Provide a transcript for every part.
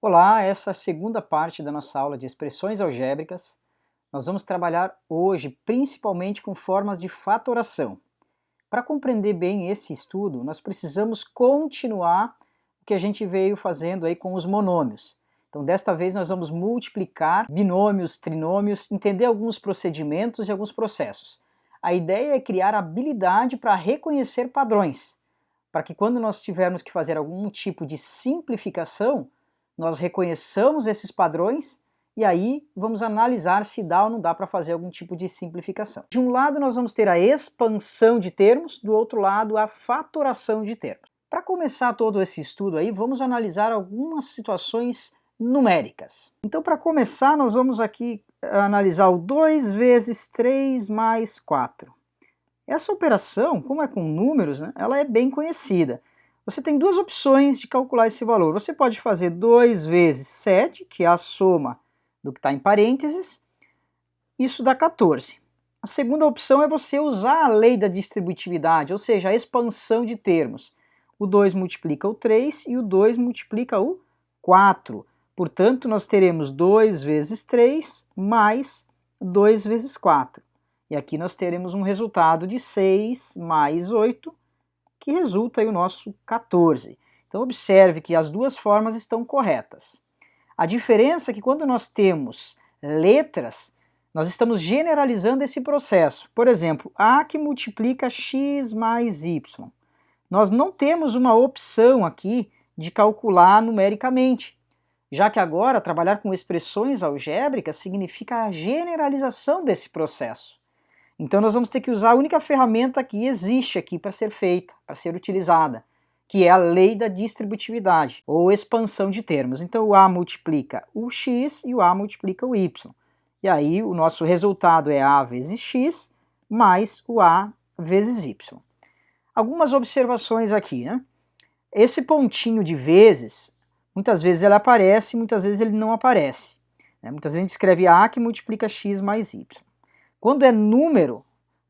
Olá, essa é a segunda parte da nossa aula de expressões algébricas. Nós vamos trabalhar hoje principalmente com formas de fatoração. Para compreender bem esse estudo, nós precisamos continuar o que a gente veio fazendo aí com os monômios. Então, desta vez nós vamos multiplicar binômios, trinômios, entender alguns procedimentos e alguns processos. A ideia é criar habilidade para reconhecer padrões, para que quando nós tivermos que fazer algum tipo de simplificação, nós reconheçamos esses padrões e aí vamos analisar se dá ou não dá para fazer algum tipo de simplificação. De um lado nós vamos ter a expansão de termos, do outro lado a fatoração de termos. Para começar todo esse estudo aí, vamos analisar algumas situações numéricas. Então, para começar, nós vamos aqui analisar o 2 vezes 3 mais 4. Essa operação, como é com números, né, ela é bem conhecida. Você tem duas opções de calcular esse valor. Você pode fazer 2 vezes 7, que é a soma do que está em parênteses, isso dá 14. A segunda opção é você usar a lei da distributividade, ou seja, a expansão de termos. O 2 multiplica o 3 e o 2 multiplica o 4. Portanto, nós teremos 2 vezes 3 mais 2 vezes 4. E aqui nós teremos um resultado de 6 mais 8, que resulta aí o nosso 14. Então observe que as duas formas estão corretas. A diferença é que quando nós temos letras, nós estamos generalizando esse processo. Por exemplo, A que multiplica x mais y. Nós não temos uma opção aqui de calcular numericamente, já que agora trabalhar com expressões algébricas significa a generalização desse processo. Então nós vamos ter que usar a única ferramenta que existe aqui para ser feita, para ser utilizada, que é a lei da distributividade, ou expansão de termos. Então o A multiplica o x e o A multiplica o y. E aí o nosso resultado é A vezes x mais o A vezes y. Algumas observações aqui, né? Esse pontinho de vezes, muitas vezes ele aparece, muitas vezes ele não aparece. Muitas vezes a gente escreve A que multiplica x mais y. Quando é número,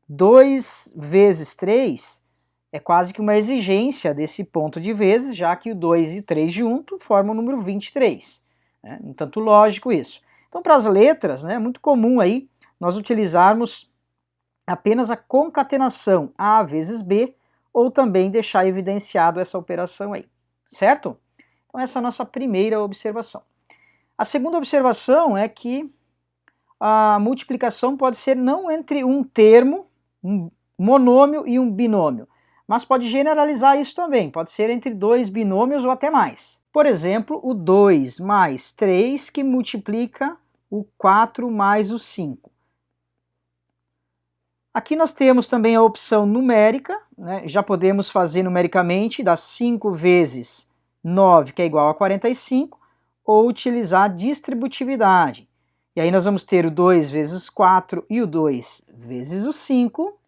2 vezes 3 é quase que uma exigência desse ponto de vezes, já que o 2 e 3 junto formam o número 23. Um tanto lógico isso. Então, para as letras, é muito comum aí nós utilizarmos apenas a concatenação A vezes B, ou também deixar evidenciado essa operação aí, certo? Então essa é a nossa primeira observação. A segunda observação é que a multiplicação pode ser não entre um termo, um monômio e um binômio, mas pode generalizar isso também, pode ser entre dois binômios ou até mais. Por exemplo, o 2 mais 3 que multiplica o 4 mais o 5. Aqui nós temos também a opção numérica, já podemos fazer numericamente, dá 5 vezes 9, que é igual a 45, ou utilizar distributividade. E aí nós vamos ter o 2 vezes 4 e o 2 vezes o 5.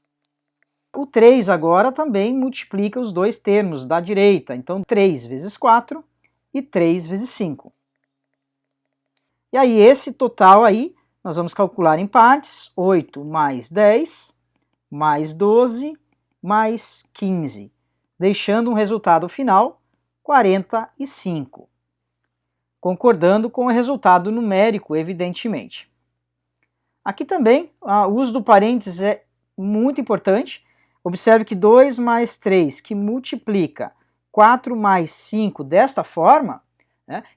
O 3 agora também multiplica os dois termos da direita, então 3 vezes 4 e 3 vezes 5. E aí esse total aí, nós vamos calcular em partes, 8 mais 10, mais 12, mais 15, deixando um resultado final, 45. Concordando com o resultado numérico, evidentemente. Aqui também, o uso do parênteses é muito importante. Observe que 2 mais 3, que multiplica 4 mais 5 desta forma,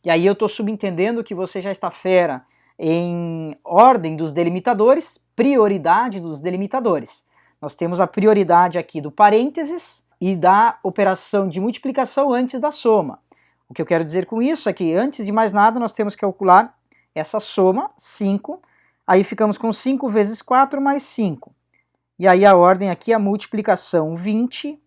e aí eu estou subentendendo que você já está fera em ordem dos delimitadores, prioridade dos delimitadores. Nós temos a prioridade aqui do parênteses e da operação de multiplicação antes da soma. O que eu quero dizer com isso é que, antes de mais nada, nós temos que calcular essa soma, 5, aí ficamos com 5 vezes 4 mais 5. E aí a ordem aqui é a multiplicação 20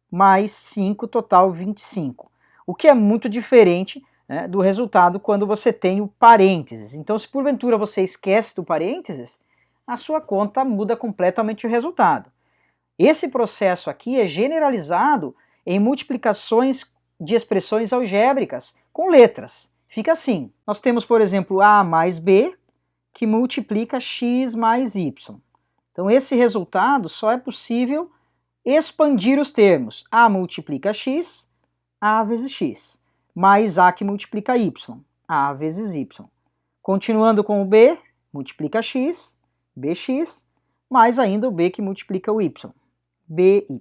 mais 5, total 25. O que é muito diferente do resultado quando você tem o parênteses. Então, se porventura você esquece do parênteses, a sua conta muda completamente o resultado. Esse processo aqui é generalizado em multiplicações de expressões algébricas com letras. Fica assim. Nós temos, por exemplo, A mais B, que multiplica x mais y. Então esse resultado só é possível expandir os termos. A multiplica x, A vezes x, mais A que multiplica y. A vezes Y. Continuando com o B, multiplica X, BX, mais ainda o B que multiplica o Y, BY.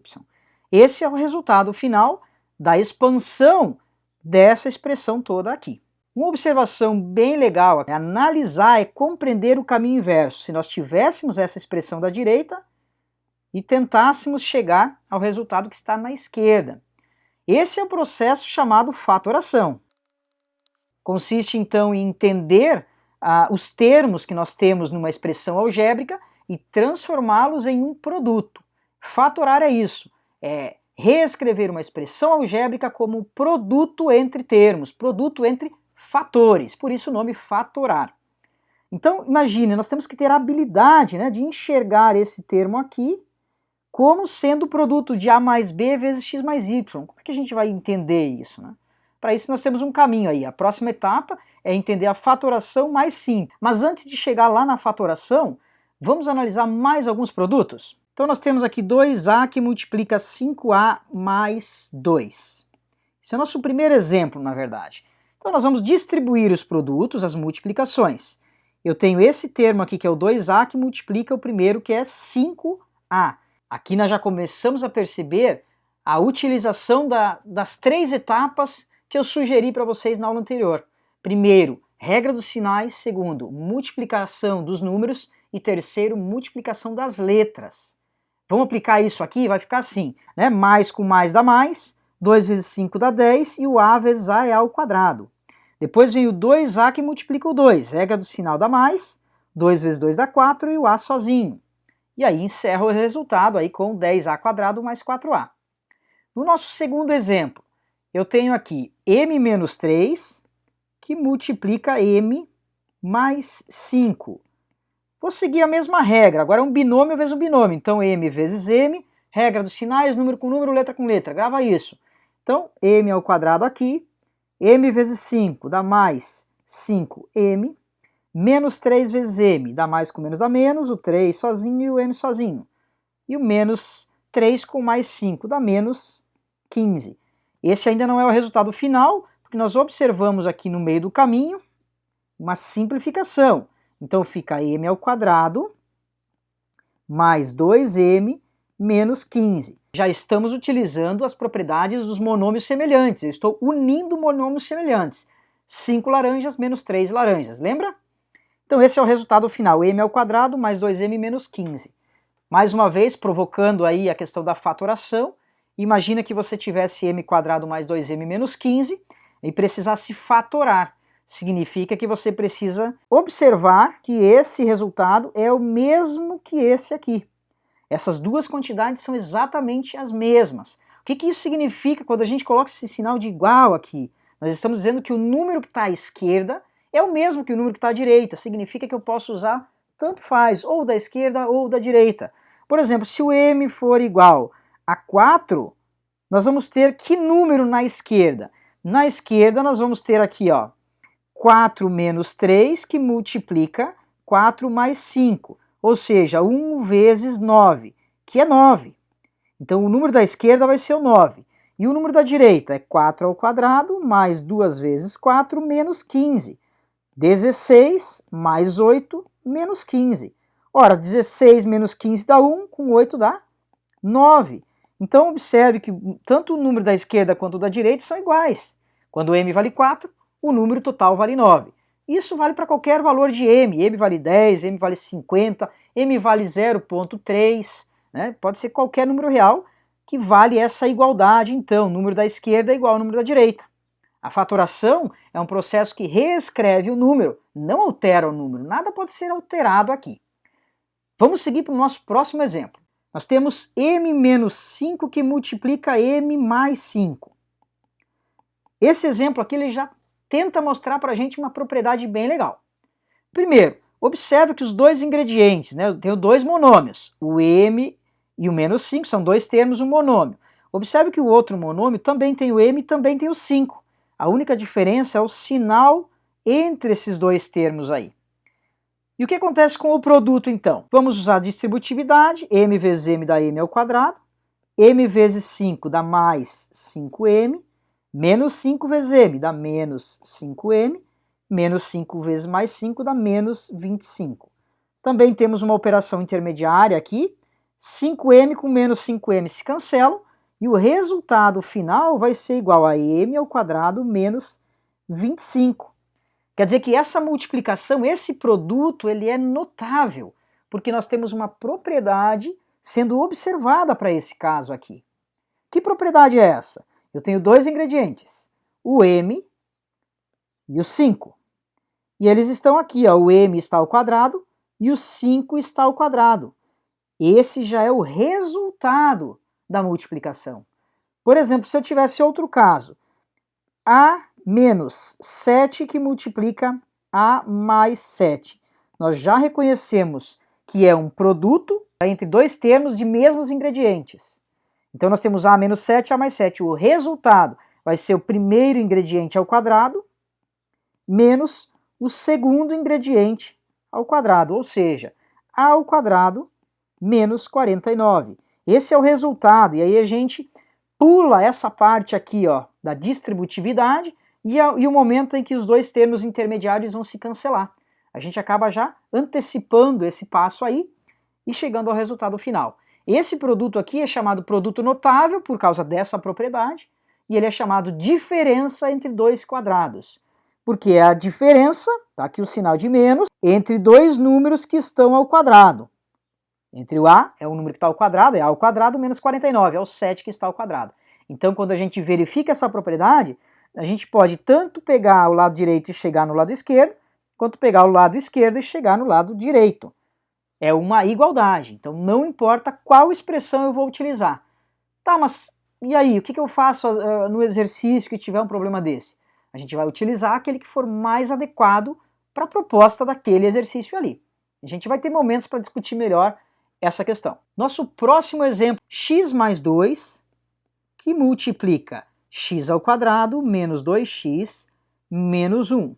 Esse é o resultado final da expansão dessa expressão toda aqui. Uma observação bem legal é analisar e compreender o caminho inverso. Se nós tivéssemos essa expressão da direita e tentássemos chegar ao resultado que está na esquerda. Esse é o processo chamado fatoração. Consiste então em entender os termos que nós temos numa expressão algébrica e transformá-los em um produto. Fatorar é isso, é reescrever uma expressão algébrica como produto entre termos, produto entre fatores, por isso o nome fatorar. Então, imagine, nós temos que ter a habilidade, né, de enxergar esse termo aqui como sendo o produto de A mais B vezes X mais Y. Como é que a gente vai entender isso, né? Para isso nós temos um caminho aí. A próxima etapa é entender a fatoração mais simples. Mas antes de chegar lá na fatoração, vamos analisar mais alguns produtos? Então nós temos aqui 2A que multiplica 5A mais 2. Esse é o nosso primeiro exemplo, na verdade. Então nós vamos distribuir os produtos, as multiplicações. Eu tenho esse termo aqui que é o 2A que multiplica o primeiro que é 5A. Aqui nós já começamos a perceber a utilização das 3 etapas que eu sugeri para vocês na aula anterior. Primeiro, regra dos sinais. Segundo, multiplicação dos números. E terceiro, multiplicação das letras. Vamos aplicar isso aqui, vai ficar assim, né? Mais com mais dá mais, 2 vezes 5 dá 10, e o A vezes A é A ao quadrado. Depois vem o 2A que multiplica o 2, regra do sinal dá mais, 2 vezes 2 dá 4 e o A sozinho. E aí encerra o resultado aí com 10A quadrado mais 4A. No nosso segundo exemplo, eu tenho aqui M menos 3 que multiplica M mais 5. Vou seguir a mesma regra, agora é um binômio vezes um binômio, então M vezes M, regra dos sinais, número com número, letra com letra, grava isso. Então, M ao quadrado aqui, M vezes 5 dá mais 5M, menos 3 vezes M, dá mais com menos dá menos, o 3 sozinho e o M sozinho. E o menos 3 com mais 5 dá menos 15. Esse ainda não é o resultado final, porque nós observamos aqui no meio do caminho uma simplificação. Então fica M ao quadrado mais 2M menos 15. Já estamos utilizando as propriedades dos monômios semelhantes. Eu estou unindo monômios semelhantes. 5 laranjas menos 3 laranjas, lembra? Então esse é o resultado final, M ao quadrado mais 2M menos 15. Mais uma vez, provocando aí a questão da fatoração, imagina que você tivesse M quadrado mais 2M menos 15 e precisasse fatorar. Significa que você precisa observar que esse resultado é o mesmo que esse aqui. Essas duas quantidades são exatamente as mesmas. O que isso significa quando a gente coloca esse sinal de igual aqui? Nós estamos dizendo que o número que está à esquerda é o mesmo que o número que está à direita. Significa que eu posso usar tanto faz, ou da esquerda ou da direita. Por exemplo, se o M for igual a 4, nós vamos ter que número na esquerda? Na esquerda nós vamos ter aqui, ó, 4 menos 3, que multiplica 4 mais 5, ou seja, 1 vezes 9, que é 9. Então o número da esquerda vai ser o 9. E o número da direita é 4 ao quadrado, mais 2 vezes 4, menos 15. 16 mais 8, menos 15. Ora, 16 menos 15 dá 1, com 8 dá 9. Então observe que tanto o número da esquerda quanto o da direita são iguais. Quando M vale 4, o número total vale 9. Isso vale para qualquer valor de M. M vale 10, M vale 50, M vale 0,3, né? Pode ser qualquer número real que vale essa igualdade, então, o número da esquerda é igual ao número da direita. A fatoração é um processo que reescreve o número, não altera o número, nada pode ser alterado aqui. Vamos seguir para o nosso próximo exemplo. Nós temos M menos 5 que multiplica M mais 5. Esse exemplo aqui ele já tenta mostrar para a gente uma propriedade bem legal. Primeiro, observe que os dois ingredientes, né, eu tenho dois monômios, o M e o menos 5, são dois termos, um monômio. Observe que o outro monômio também tem o M e também tem o 5. A única diferença é o sinal entre esses dois termos aí. E o que acontece com o produto então? Vamos usar a distributividade, M vezes M dá M ao quadrado, M vezes 5 dá mais 5M, menos 5 vezes M dá menos 5M, Menos 5 vezes mais 5 dá menos 25. Também temos uma operação intermediária aqui, 5m com menos 5m se cancelam, e o resultado final vai ser igual a m ao quadrado menos 25. Quer dizer que essa multiplicação, esse produto, ele é notável, porque nós temos uma propriedade sendo observada para esse caso aqui. Que propriedade é essa? Eu tenho dois ingredientes, o m e o 5. E eles estão aqui, ó, o m está ao quadrado e o 5 está ao quadrado. Esse já é o resultado da multiplicação. Por exemplo, se eu tivesse outro caso, a menos 7 que multiplica a mais 7. Nós já reconhecemos que é um produto entre dois termos de mesmos ingredientes. Então nós temos a menos 7 e a mais 7. O resultado vai ser o primeiro ingrediente ao quadrado menos o segundo ingrediente ao quadrado, ou seja, a ao quadrado menos 49. Esse é o resultado, e aí a gente pula essa parte aqui, ó, da distributividade e o momento em que os dois termos intermediários vão se cancelar. A gente acaba já antecipando esse passo aí e chegando ao resultado final. Esse produto aqui é chamado produto notável por causa dessa propriedade, e ele é chamado diferença entre dois quadrados, porque é a diferença, tá aqui o sinal de menos, entre dois números que estão ao quadrado. Entre o A é o número que está ao quadrado, é A ao quadrado menos 49, é o 7 que está ao quadrado. Então, quando a gente verifica essa propriedade, a gente pode tanto pegar o lado direito e chegar no lado esquerdo, quanto pegar o lado esquerdo e chegar no lado direito. É uma igualdade, então não importa qual expressão eu vou utilizar. Tá, mas e aí, o que eu faço no exercício que tiver um problema desse? A gente vai utilizar aquele que for mais adequado para a proposta daquele exercício ali. A gente vai ter momentos para discutir melhor essa questão. Nosso próximo exemplo, x mais 2, que multiplica x ao quadrado menos 2x menos 1.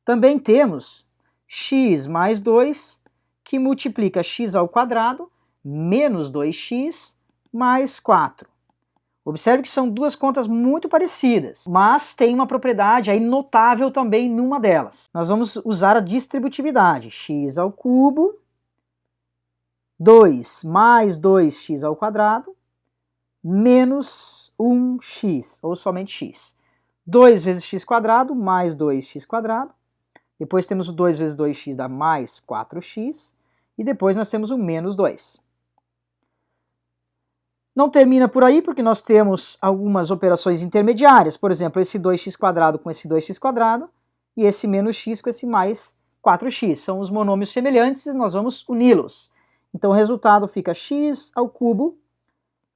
Também temos x mais 2, que multiplica x ao quadrado menos 2x mais 4. Observe que são duas contas muito parecidas, mas tem uma propriedade aí notável também numa delas. Nós vamos usar a distributividade, x ao cubo 2 mais 2x ao quadrado menos 1x, ou somente x. 2 vezes x quadrado mais 2x quadrado. Depois temos o 2 vezes 2x dá mais 4x. E depois nós temos o menos 2. Não termina por aí, porque nós temos algumas operações intermediárias. Por exemplo, esse 2x quadrado com esse 2x quadrado e esse menos x com esse mais 4x. São os monômios semelhantes e nós vamos uni-los. Então o resultado fica x ao cubo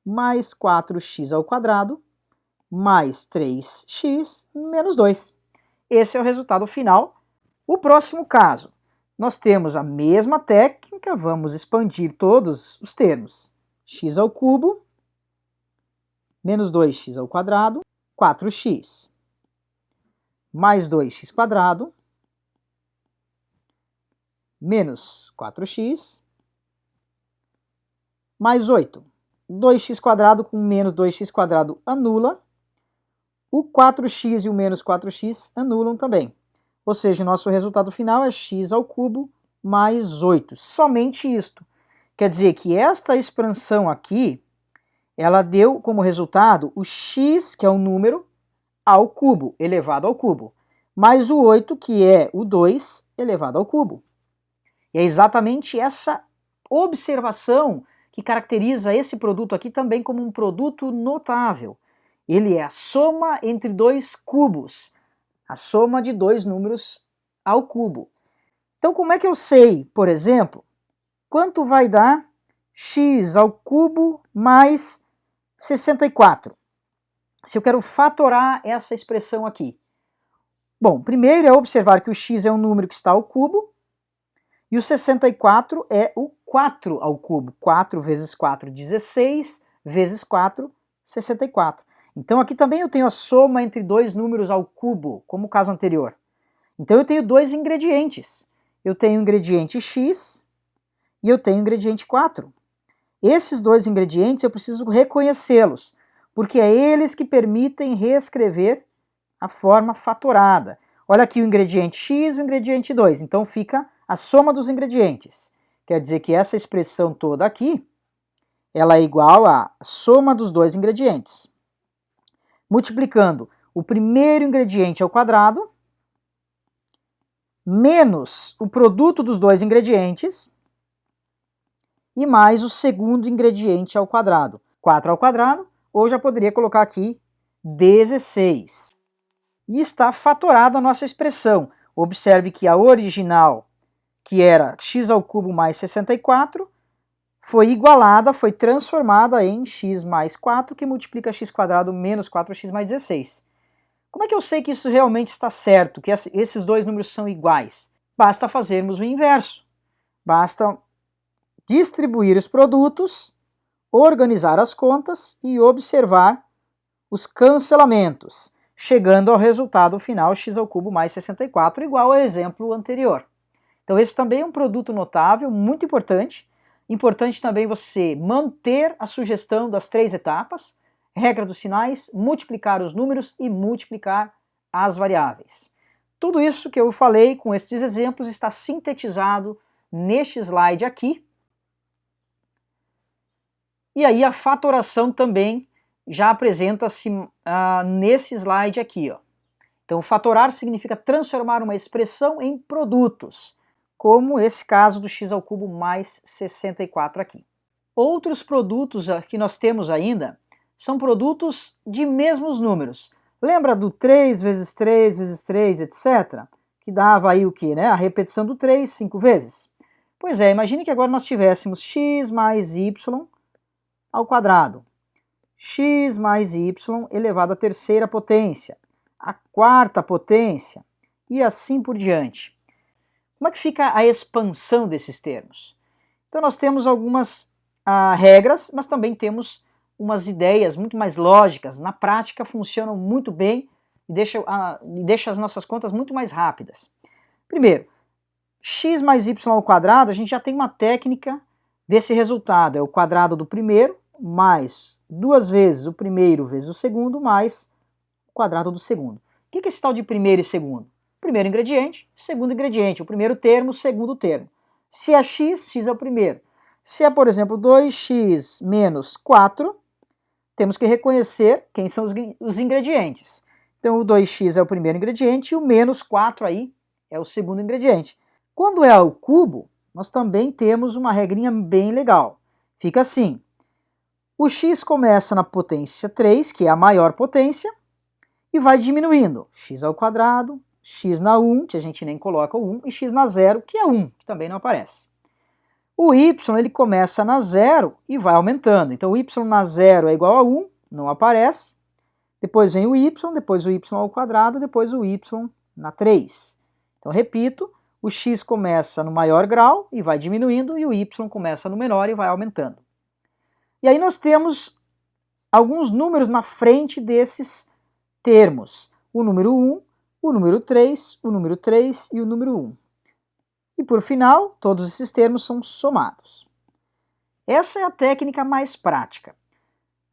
mais 4x ao quadrado mais 3x menos 2. Esse é o resultado final. O próximo caso, nós temos a mesma técnica, vamos expandir todos os termos. X ao cubo menos 2x ao quadrado, 4x mais 2x quadrado menos 4x mais 8. 2x quadrado com menos 2x quadrado anula. O 4x e o menos 4x anulam também. Ou seja, o nosso resultado final é x ao cubo mais 8. Somente isto. Quer dizer que esta expansão aqui, ela deu como resultado o x, que é um número, ao cubo, elevado ao cubo, mais o 8, que é o 2, elevado ao cubo. E é exatamente essa observação que caracteriza esse produto aqui também como um produto notável. Ele é a soma entre dois cubos, a soma de dois números ao cubo. Então como é que eu sei, por exemplo, quanto vai dar x ao cubo mais 64? Se eu quero fatorar essa expressão aqui. Bom, primeiro é observar que o x é um número que está ao cubo, e o 64 é o 4 ao cubo. 4 vezes 4, 16, vezes 4, 64. Então aqui também eu tenho a soma entre dois números ao cubo, como o caso anterior. Então eu tenho dois ingredientes. Eu tenho o ingrediente x e eu tenho o ingrediente 4. Esses dois ingredientes eu preciso reconhecê-los, porque é eles que permitem reescrever a forma fatorada. Olha aqui o ingrediente x e o ingrediente 2, então fica a soma dos ingredientes. Quer dizer que essa expressão toda aqui, ela é igual à soma dos dois ingredientes. Multiplicando o primeiro ingrediente ao quadrado, menos o produto dos dois ingredientes, e mais o segundo ingrediente ao quadrado. 4 ao quadrado, ou já poderia colocar aqui 16. E está fatorada a nossa expressão. Observe que a original, que era x ao cubo mais 64, foi igualada, foi transformada em x mais 4, que multiplica x quadrado menos 4x mais 16. Como é que eu sei que isso realmente está certo, que esses dois números são iguais? Basta fazermos o inverso. Basta distribuir os produtos, organizar as contas e observar os cancelamentos, chegando ao resultado final x ao cubo mais 64, igual ao exemplo anterior. Então esse também é um produto notável, muito importante. Importante também você manter a sugestão das 3 etapas, regra dos sinais, multiplicar os números e multiplicar as variáveis. Tudo isso que eu falei com estes exemplos está sintetizado neste slide aqui. E aí a fatoração também já apresenta-se nesse slide aqui, ó. Então fatorar significa transformar uma expressão em produtos, como esse caso do x ao cubo mais 64 aqui. Outros produtos que nós temos ainda são produtos de mesmos números. Lembra do 3 vezes 3 vezes 3, etc? Que dava aí o que, né? A repetição do 3 5 vezes. Pois é, imagine que agora nós tivéssemos x mais y ao quadrado. X mais y elevado à terceira potência, a quarta potência e assim por diante. Como é que fica a expansão desses termos? Então nós temos algumas regras, mas também temos umas ideias muito mais lógicas. Na prática funcionam muito bem e deixa as nossas contas muito mais rápidas. Primeiro, x mais y ao quadrado, a gente já tem uma técnica desse resultado. É o quadrado do primeiro mais 2 vezes o primeiro vezes o segundo mais o quadrado do segundo. O que é esse tal de primeiro e segundo? Primeiro ingrediente, segundo ingrediente, o primeiro termo, o segundo termo. Se é x, x é o primeiro. Se é, por exemplo, 2x menos 4, temos que reconhecer quem são os ingredientes. Então o 2x é o primeiro ingrediente e o menos 4 aí é o segundo ingrediente. Quando é ao cubo, nós também temos uma regrinha bem legal. Fica assim: o x começa na potência 3, que é a maior potência, e vai diminuindo. X ao quadrado, x na 1, que a gente nem coloca o 1, e x na 0, que é 1, que também não aparece. O y ele começa na 0 e vai aumentando. Então o y na 0 é igual a 1, não aparece. Depois vem o y, depois o y ao quadrado, depois o y na 3. Então repito, o x começa no maior grau e vai diminuindo, e o y começa no menor e vai aumentando. E aí nós temos alguns números na frente desses termos. O número 1, o número 3, o número 3 e o número 1. E por final, todos esses termos são somados. Essa é a técnica mais prática.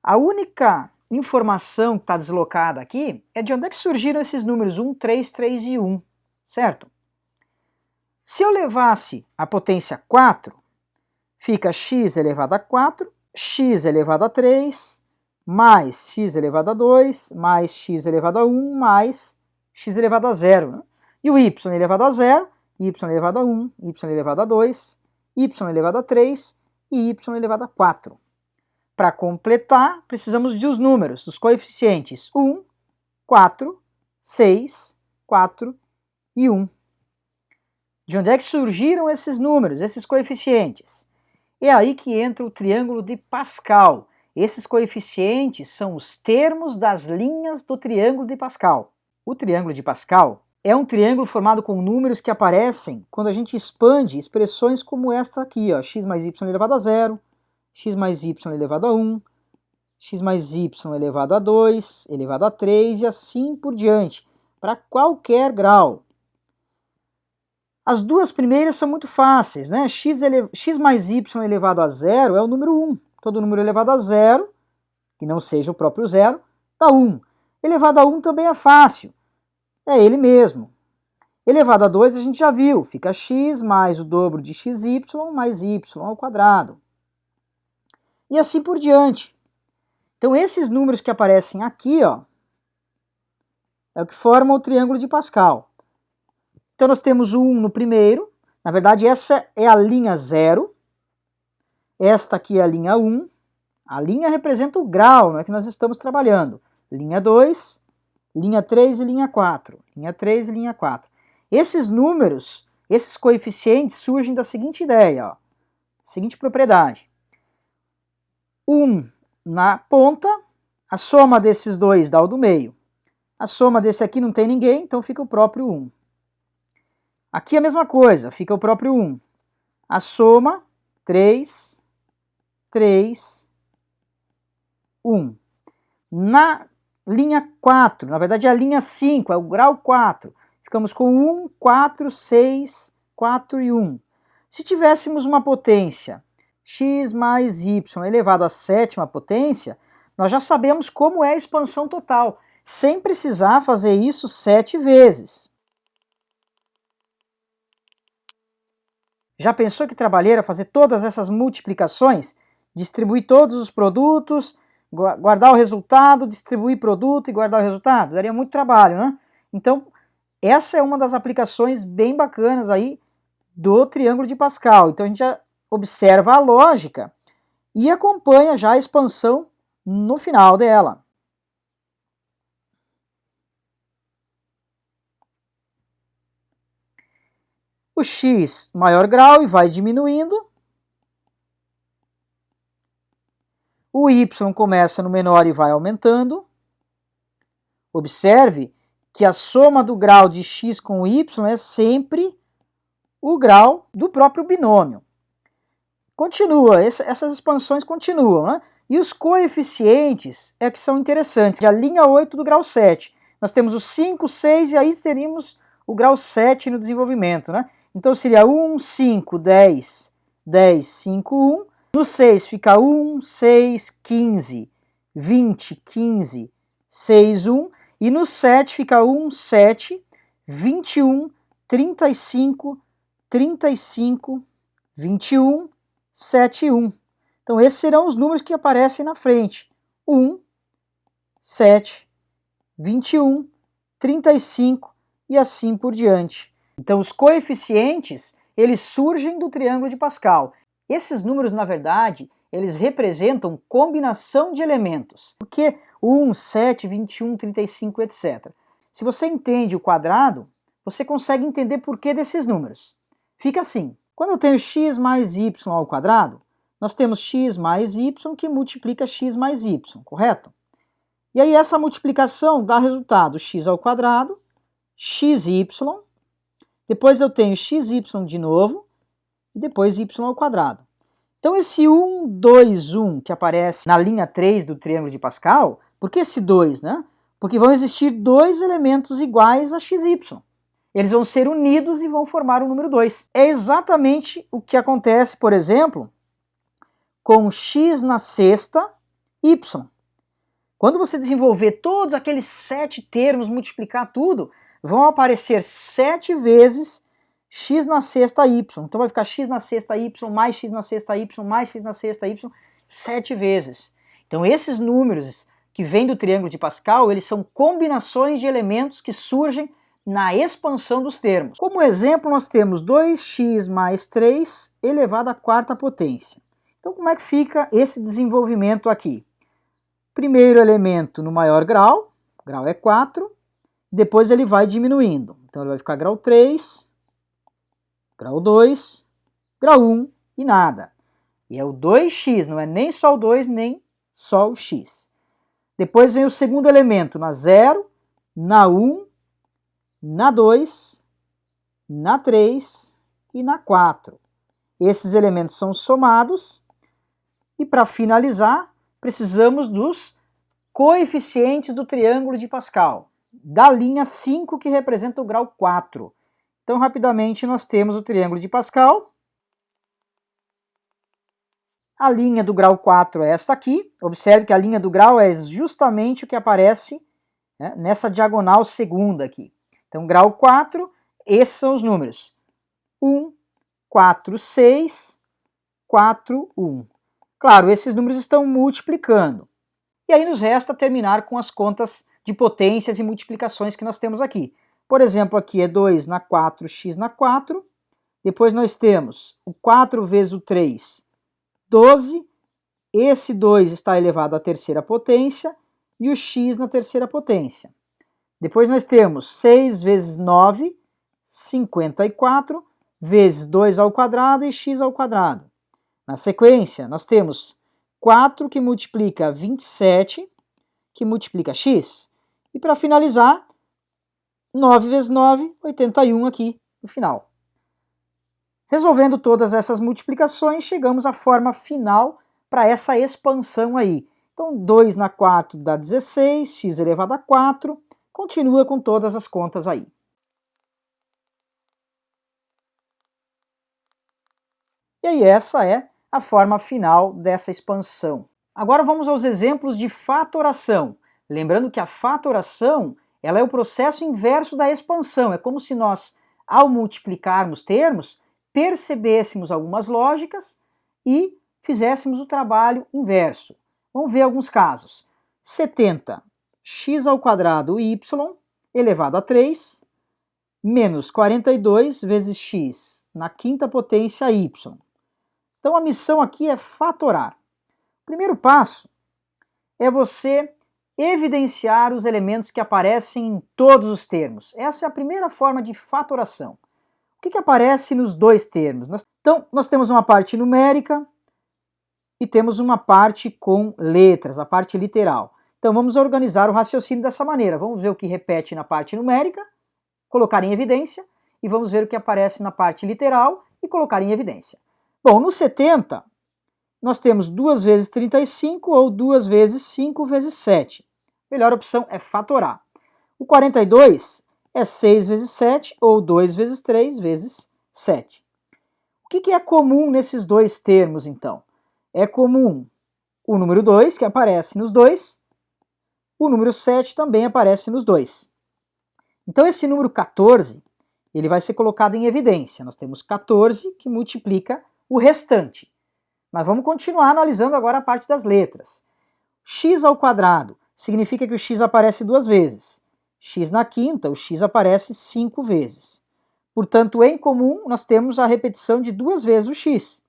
A única informação que está deslocada aqui é de onde é que surgiram esses números 1, 3, 3 e 1, certo? Se eu levasse a potência 4, fica x elevado a 4, x elevado a 3, mais x elevado a 2, mais x elevado a 1, mais x elevado a 0. Né? E o y elevado a 0, y elevado a 1, y elevado a 2, y elevado a 3 e y elevado a 4. Para completar, precisamos de os números, dos coeficientes 1, 4, 6, 4 e 1. De onde é que surgiram esses números, esses coeficientes? É aí que entra o triângulo de Pascal. Esses coeficientes são os termos das linhas do triângulo de Pascal. O triângulo de Pascal é um triângulo formado com números que aparecem quando a gente expande expressões como esta aqui, ó, x mais y elevado a 0, x mais y elevado a 1, x mais y elevado a 2, elevado a 3 e assim por diante, para qualquer grau. As duas primeiras são muito fáceis, né? X mais y elevado a 0 é o número 1. Todo número elevado a 0, que não seja o próprio zero, dá 1. Elevado a 1 também é fácil. É ele mesmo. Elevado a 2 a gente já viu, fica x mais o dobro de xy mais y ao quadrado. E assim por diante. Então esses números que aparecem aqui, ó, é o que forma o triângulo de Pascal. Então nós temos o 1 no primeiro, na verdade essa é a linha 0, esta aqui é a linha 1, a linha representa o grau, não é que nós estamos trabalhando. Linha 2, linha 3 e linha 4, linha 3 e linha 4. Esses números, esses coeficientes surgem da seguinte ideia, ó, seguinte propriedade. 1 na ponta, a soma desses dois dá o do meio. A soma desse aqui não tem ninguém, então fica o próprio 1. Aqui a mesma coisa, fica o próprio 1. A soma, 3, 3, 1. Na linha 4, na verdade é a linha 5, é o grau 4. Ficamos com 1, 4, 6, 4 e 1. Se tivéssemos uma potência x mais y elevado à sétima potência, nós já sabemos como é a expansão total, sem precisar fazer isso 7 vezes. Já pensou que trabalheira fazer todas essas multiplicações? Distribuir todos os produtos, guardar o resultado, distribuir produto e guardar o resultado? Daria muito trabalho, né? Então, essa é uma das aplicações bem bacanas aí do triângulo de Pascal. Então a gente já observa a lógica e acompanha já a expansão no final dela. O x maior grau e vai diminuindo. O y começa no menor e vai aumentando. Observe que a soma do grau de x com y é sempre o grau do próprio binômio. Continua, essas expansões continuam, né? E os coeficientes é que são interessantes. A linha 8 do grau 7. Nós temos o 5, 6 e aí teríamos o grau 7 no desenvolvimento, né? Então seria 1, 5, 10, 10, 5, 1. No 6 fica 1, 6, 15, 20, 15, 6, 1. E no 7 fica 1, 7, 21, 35, 35, 21, 7 e 1. Então esses serão os números que aparecem na frente. 1, 7, 21, 35 e assim por diante. Então os coeficientes, eles surgem do triângulo de Pascal. Esses números, na verdade, eles representam combinação de elementos. Porque 1, 7, 21, 35, etc. Se você entende o quadrado, você consegue entender por que desses números. Fica assim. Quando eu tenho x mais y ao quadrado, nós temos x mais y que multiplica x mais y, correto? E aí essa multiplicação dá resultado x ao quadrado, xy, depois eu tenho xy de novo, e depois y ao quadrado. Então esse 1, 2, 1 que aparece na linha 3 do triângulo de Pascal, por que esse 2, né? Porque vão existir dois elementos iguais a xy. Eles vão ser unidos e vão formar o número 2. É exatamente o que acontece, por exemplo, com x na sexta, y. Quando você desenvolver todos aqueles 7 termos, multiplicar tudo, vão aparecer 7 vezes x na sexta y. Então vai ficar x na sexta y, mais x na sexta y, mais x na sexta y, 7 vezes. Então esses números que vêm do triângulo de Pascal, eles são combinações de elementos que surgem na expansão dos termos. Como exemplo, nós temos 2x mais 3 elevado à quarta potência. Então como é que fica esse desenvolvimento aqui? Primeiro elemento no maior grau é 4, depois ele vai diminuindo. Então ele vai ficar grau 3, grau 2, grau 1 e nada. E é o 2x, não é nem só o 2, nem só o x. Depois vem o segundo elemento na 0, na 1, na 2, na 3 e na 4. Esses elementos são somados e para finalizar, precisamos dos coeficientes do triângulo de Pascal, da linha 5 que representa o grau 4. Então, rapidamente, nós temos o triângulo de Pascal. A linha do grau 4 é esta aqui. Observe que a linha do grau é justamente o que aparece, né, nessa diagonal segunda aqui. Então, grau 4 Esses são os números 1, 4, 6, 4, 1. Claro, esses números estão multiplicando. E aí nos resta terminar com as contas de potências e multiplicações que nós temos aqui. Por exemplo, aqui é 2 na 4, x na 4. Depois nós temos o 4 vezes o 3, 12. Esse 2 está elevado à terceira potência e o x na terceira potência. Depois nós temos 6 vezes 9, 54, vezes 2 ao quadrado e x ao quadrado. Na sequência, nós temos 4 que multiplica 27, que multiplica x. E para finalizar, 9 vezes 9, 81 aqui no final. Resolvendo todas essas multiplicações, chegamos à forma final para essa expansão aí. Então, 2 na 4 dá 16, x elevado a 4, continua com todas as contas aí. E aí essa é a forma final dessa expansão. Agora vamos aos exemplos de fatoração. Lembrando que a fatoração ela é o processo inverso da expansão. É como se nós, ao multiplicarmos termos, percebêssemos algumas lógicas e fizéssemos o trabalho inverso. Vamos ver alguns casos. 70, x ao quadrado y elevado a 3, menos 42 vezes x na quinta potência y. Então a missão aqui é fatorar. O primeiro passo é você evidenciar os elementos que aparecem em todos os termos. Essa é a primeira forma de fatoração. O que aparece nos dois termos? Então, nós temos uma parte numérica e temos uma parte com letras, a parte literal. Então, vamos organizar o raciocínio dessa maneira. Vamos ver o que repete na parte numérica, colocar em evidência, e vamos ver o que aparece na parte literal e colocar em evidência. Bom, no 70, nós temos 2 vezes 35 ou 2 vezes 5 vezes 7. A melhor opção é fatorar. O 42 é 6 vezes 7 ou 2 vezes 3 vezes 7. O que é comum nesses dois termos, então? É comum o número 2, que aparece nos dois, o número 7 também aparece nos dois. Então esse número 14, ele vai ser colocado em evidência. Nós temos 14 que multiplica o restante. Mas vamos continuar analisando agora a parte das letras. X ao quadrado significa que o x aparece duas vezes. X na quinta, o x aparece 5 vezes. Portanto, em comum, nós temos a repetição de duas vezes o x.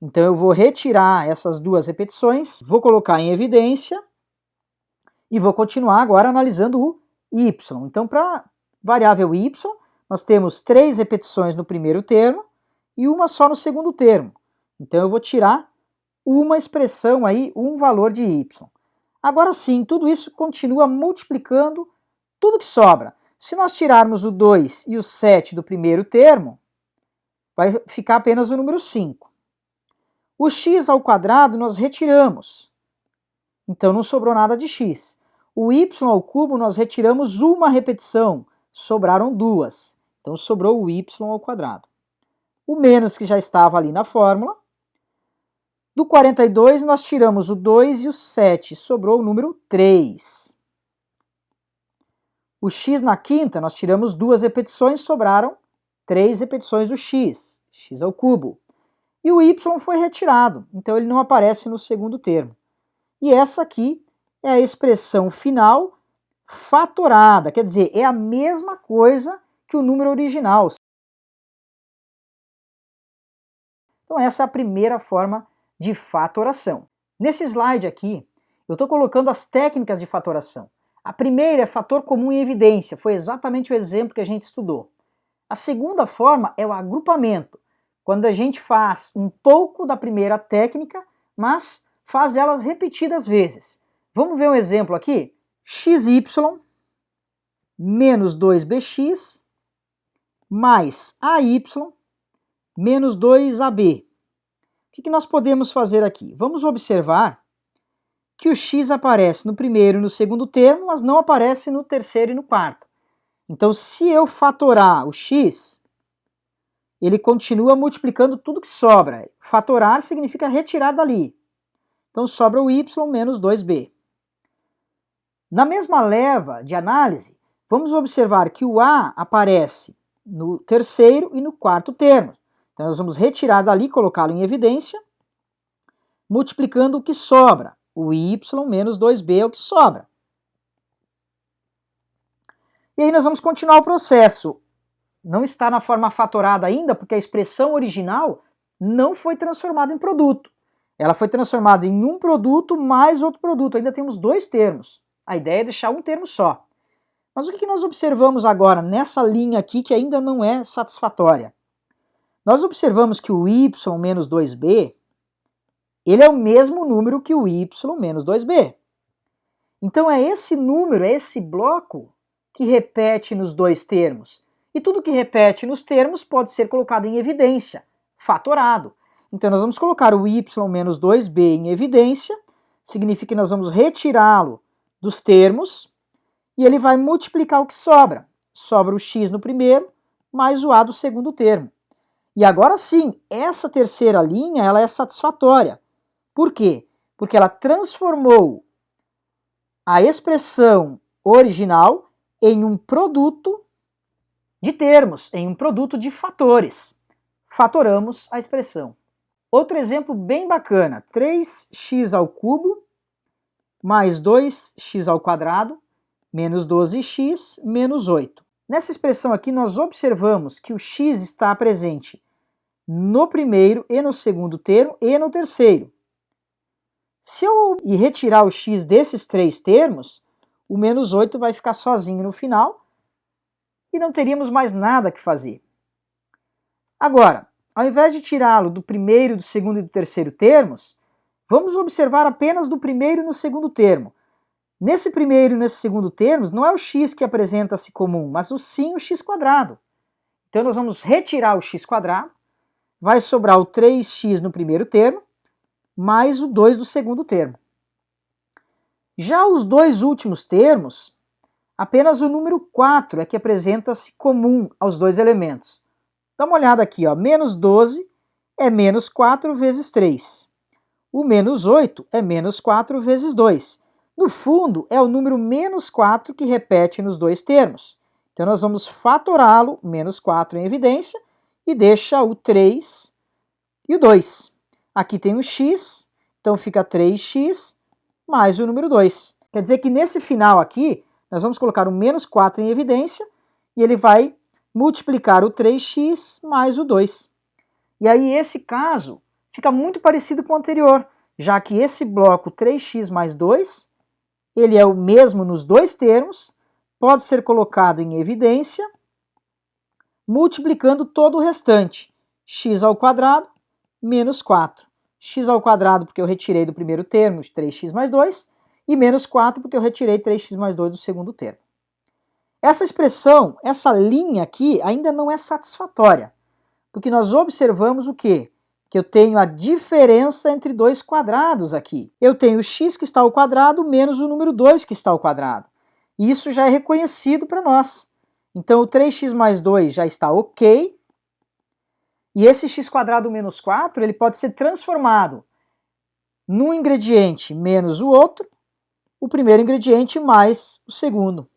Então eu vou retirar essas duas repetições, vou colocar em evidência e vou continuar agora analisando o y. Então, para a variável y, nós temos 3 repetições no primeiro termo e uma só no segundo termo. Então eu vou tirar uma expressão aí, um valor de y. Agora sim, tudo isso continua multiplicando tudo que sobra. Se nós tirarmos o 2 e o 7 do primeiro termo, vai ficar apenas o número 5. O x ao quadrado nós retiramos, então não sobrou nada de x. O y ao cubo nós retiramos uma repetição, sobraram duas, então sobrou o y ao quadrado. O menos que já estava ali na fórmula. Do 42 nós tiramos o 2 e o 7, sobrou o número 3. O x na quinta nós tiramos duas repetições, sobraram 3 repetições do x, x ao cubo. E o y foi retirado, então ele não aparece no segundo termo. E essa aqui é a expressão final fatorada, quer dizer, é a mesma coisa que o número original. Então essa é a primeira forma de fatoração. Nesse slide aqui, eu estou colocando as técnicas de fatoração. A primeira é fator comum em evidência, foi exatamente o exemplo que a gente estudou. A segunda forma é o agrupamento, quando a gente faz um pouco da primeira técnica, mas faz elas repetidas vezes. Vamos ver um exemplo aqui? xy menos 2bx mais ay menos 2ab. O que nós podemos fazer aqui? Vamos observar que o x aparece no primeiro e no segundo termo, mas não aparece no terceiro e no quarto. Então, se eu fatorar o x, ele continua multiplicando tudo que sobra. Fatorar significa retirar dali. Então, sobra o y menos 2b. Na mesma leva de análise, vamos observar que o a aparece no terceiro e no quarto termo. Então nós vamos retirar dali, colocá-lo em evidência, multiplicando o que sobra. O y menos 2b é o que sobra. E aí nós vamos continuar o processo. Não está na forma fatorada ainda, porque a expressão original não foi transformada em produto. Ela foi transformada em um produto mais outro produto. Ainda temos dois termos. A ideia é deixar um termo só. Mas o que nós observamos agora nessa linha aqui que ainda não é satisfatória? Nós observamos que o y menos 2b, ele é o mesmo número que o y menos 2b. Então é esse número, é esse bloco que repete nos dois termos. E tudo que repete nos termos pode ser colocado em evidência, fatorado. Então nós vamos colocar o y menos 2b em evidência, significa que nós vamos retirá-lo dos termos, e ele vai multiplicar o que sobra. Sobra o x no primeiro, mais o a do segundo termo. E agora sim, essa terceira linha ela é satisfatória. Por quê? Porque ela transformou a expressão original em um produto de termos, em um produto de fatores. Fatoramos a expressão. Outro exemplo bem bacana, 3x ao cubo mais 2x ao quadrado menos 12x menos 8. Nessa expressão aqui nós observamos que o x está presente no primeiro e no segundo termo e no terceiro. Se eu retirar o x desses três termos, o menos 8 vai ficar sozinho no final e não teríamos mais nada que fazer. Agora, ao invés de tirá-lo do primeiro, do segundo e do terceiro termos, vamos observar apenas do primeiro e no segundo termo. Nesse primeiro e nesse segundo termos, não é o x que apresenta-se comum, mas sim o x quadrado. Então nós vamos retirar o x quadrado, vai sobrar o 3x no primeiro termo, mais o 2 do segundo termo. Já os dois últimos termos, apenas o número 4 é que apresenta-se comum aos dois elementos. Dá uma olhada aqui, ó. Menos 12 é menos 4 vezes 3. O menos 8 é menos 4 vezes 2. No fundo, é o número menos 4 que repete nos dois termos. Então nós vamos fatorá-lo, menos 4 em evidência, e deixa o 3 e o 2. Aqui tem o x, então fica 3x mais o número 2. Quer dizer que nesse final aqui, nós vamos colocar o menos 4 em evidência, e ele vai multiplicar o 3x mais o 2. E aí esse caso fica muito parecido com o anterior, já que esse bloco 3x mais 2, ele é o mesmo nos dois termos, pode ser colocado em evidência, multiplicando todo o restante, x ao quadrado menos 4. X ao quadrado porque eu retirei do primeiro termo, 3x mais 2, e menos 4 porque eu retirei 3x mais 2 do segundo termo. Essa expressão, essa linha aqui, ainda não é satisfatória, porque nós observamos o quê? Que eu tenho a diferença entre dois quadrados aqui. Eu tenho o x que está ao quadrado menos o número 2 que está ao quadrado. E isso já é reconhecido para nós. Então o 3x mais 2 já está ok. E esse x quadrado menos 4, ele pode ser transformado num ingrediente menos o outro, o primeiro ingrediente mais o segundo.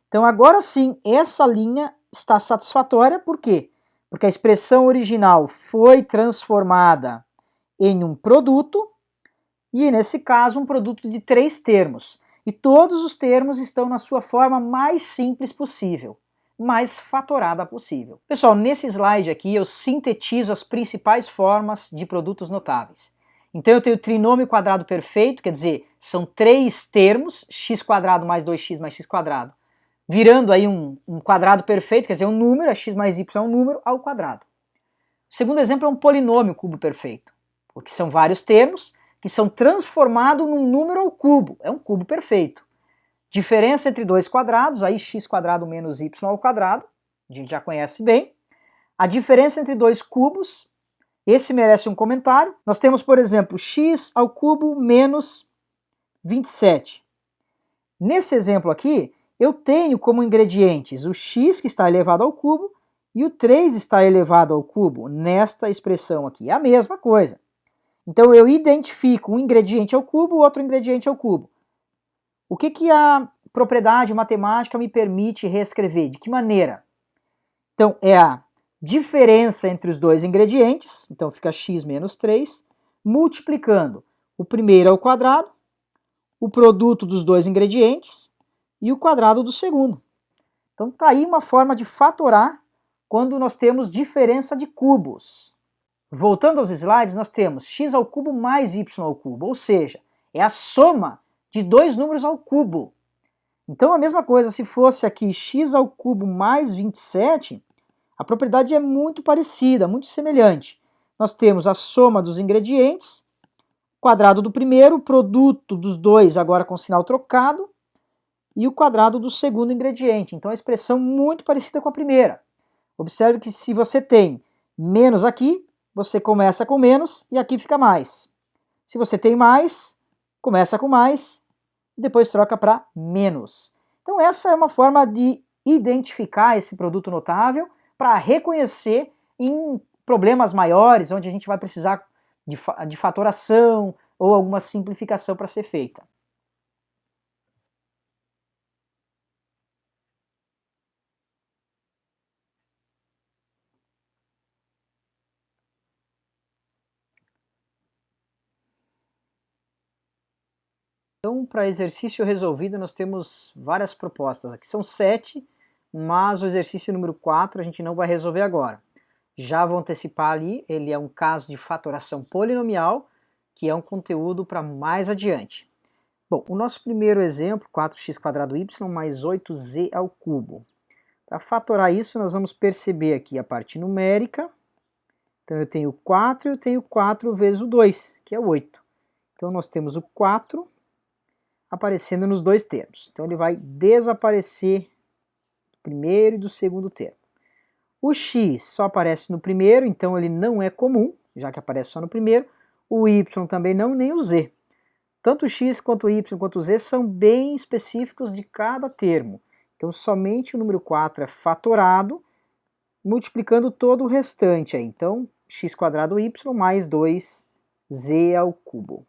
Então agora sim, essa linha está satisfatória, por quê? Porque a expressão original foi transformada em um produto, e nesse caso um produto de 3 termos. E todos os termos estão na sua forma mais simples possível, mais fatorada possível. Pessoal, nesse slide aqui eu sintetizo as principais formas de produtos notáveis. Então eu tenho trinômio quadrado perfeito, quer dizer, são 3 termos, x quadrado mais 2x mais x quadrado, virando aí um quadrado perfeito, quer dizer, um número, x mais y é um número ao quadrado. O segundo exemplo é um polinômio cubo perfeito, porque são vários termos que são transformados num número ao cubo, é um cubo perfeito. Diferença entre dois quadrados, aí x quadrado menos y ao quadrado, a gente já conhece bem. A diferença entre dois cubos, esse merece um comentário. Nós temos, por exemplo, x ao cubo menos 27. Nesse exemplo aqui, eu tenho como ingredientes o x que está elevado ao cubo e o 3 está elevado ao cubo nesta expressão aqui. É a mesma coisa. Então eu identifico um ingrediente ao cubo, outro ingrediente ao cubo. O que a propriedade matemática me permite reescrever? De que maneira? Então, é a diferença entre os dois ingredientes, então fica x menos 3, multiplicando o primeiro ao quadrado, o produto dos dois ingredientes e o quadrado do segundo. Então está aí uma forma de fatorar quando nós temos diferença de cubos. Voltando aos slides, nós temos x ao cubo mais y ao cubo, ou seja, é a soma de dois números ao cubo. Então a mesma coisa, se fosse aqui x ao cubo mais 27, a propriedade é muito parecida, muito semelhante. Nós temos a soma dos ingredientes, quadrado do primeiro, produto dos dois agora com sinal trocado, e o quadrado do segundo ingrediente. Então a expressão muito parecida com a primeira. Observe que se você tem menos aqui, você começa com menos e aqui fica mais. Se você tem mais, começa com mais e depois troca para menos. Então essa é uma forma de identificar esse produto notável para reconhecer em problemas maiores, onde a gente vai precisar de fatoração ou alguma simplificação para ser feita. Então, para exercício resolvido, nós temos várias propostas aqui. São 7, mas o exercício número 4 a gente não vai resolver agora. Já vou antecipar ali, ele é um caso de fatoração polinomial, que é um conteúdo para mais adiante. Bom, o nosso primeiro exemplo, 4x² mais 8z ao cubo. Para fatorar isso, nós vamos perceber aqui a parte numérica. Então eu tenho 4 e eu tenho 4 vezes o 2, que é 8. Então nós temos o 4 aparecendo nos dois termos. Então ele vai desaparecer do primeiro e do segundo termo. O x só aparece no primeiro, então ele não é comum, já que aparece só no primeiro. O y também não, nem o z. Tanto o x quanto o y quanto o z são bem específicos de cada termo. Então somente o número 4 é fatorado, multiplicando todo o restante aí. Então x² y mais 2z ao cubo.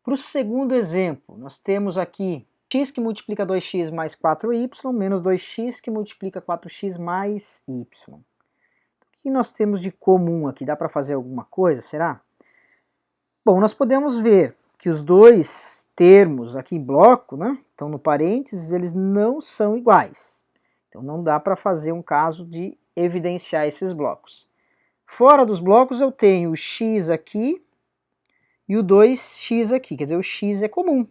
Para o segundo exemplo, nós temos aqui x que multiplica 2x mais 4y, menos 2x que multiplica 4x mais y. O que nós temos de comum aqui? Dá para fazer alguma coisa, será? Bom, nós podemos ver que os dois termos aqui em bloco, né, estão no parênteses, eles não são iguais. Então não dá para fazer um caso de evidenciar esses blocos. Fora dos blocos eu tenho o x aqui, e o 2x aqui, quer dizer, o x é comum.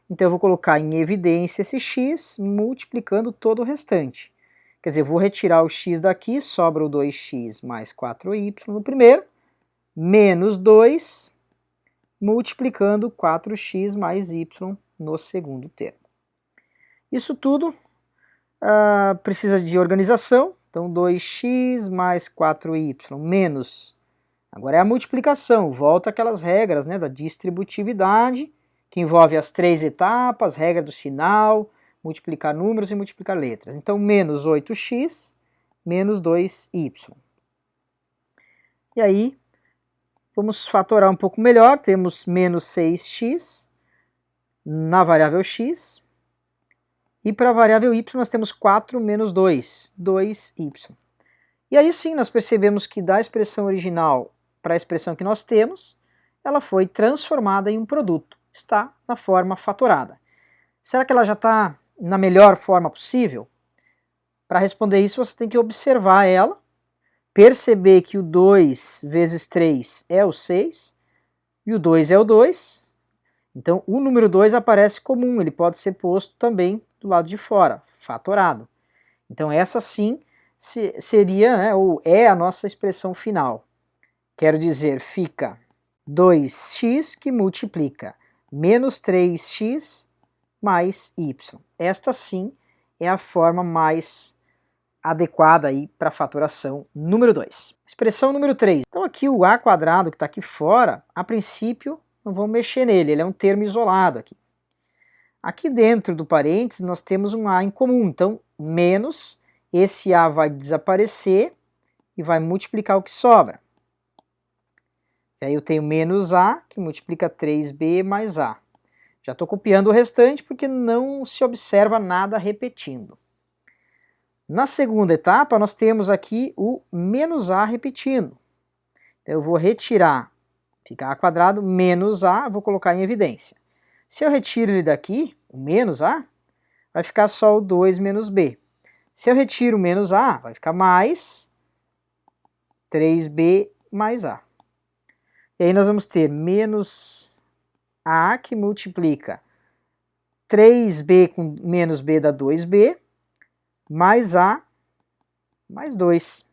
Então eu vou colocar em evidência esse x, multiplicando todo o restante. Quer dizer, eu vou retirar o x daqui, sobra o 2x mais 4y no primeiro, menos 2, multiplicando 4x mais y no segundo termo. Isso tudo precisa de organização, então 2x mais 4y menos. Agora é a multiplicação, volta aquelas regras, né, da distributividade, que envolve as 3 etapas, regra do sinal, multiplicar números e multiplicar letras. Então, menos 8x, menos 2y. E aí, vamos fatorar um pouco melhor, temos menos 6x na variável x, e para a variável y nós temos 4 menos 2, 2y. E aí sim, nós percebemos que da expressão original para a expressão que nós temos, ela foi transformada em um produto. Está na forma fatorada. Será que ela já está na melhor forma possível? Para responder isso, você tem que observar ela, perceber que o 2 vezes 3 é o 6, e o 2 é o 2. Então, o número 2 aparece comum, ele pode ser posto também do lado de fora, fatorado. Então, essa sim seria, né, ou é a nossa expressão final. Quero dizer, fica 2x que multiplica menos 3x mais y. Esta sim é a forma mais adequada para a fatoração número 2. Expressão número 3. Então aqui o a² que está aqui fora, a princípio não vamos mexer nele, ele é um termo isolado aqui. Aqui dentro do parênteses nós temos um a em comum, então menos, esse a vai desaparecer e vai multiplicar o que sobra. E aí eu tenho menos a, que multiplica 3b mais a. Já estou copiando o restante porque não se observa nada repetindo. Na segunda etapa, nós temos aqui o menos A repetindo. Então, eu vou retirar, fica A quadrado menos A, vou colocar em evidência. Se eu retiro ele daqui, o menos A, vai ficar só o 2 menos B. Se eu retiro o menos A, vai ficar mais 3B mais A. E aí nós vamos ter menos A, que multiplica 3B com menos B dá 2B, mais A mais 2.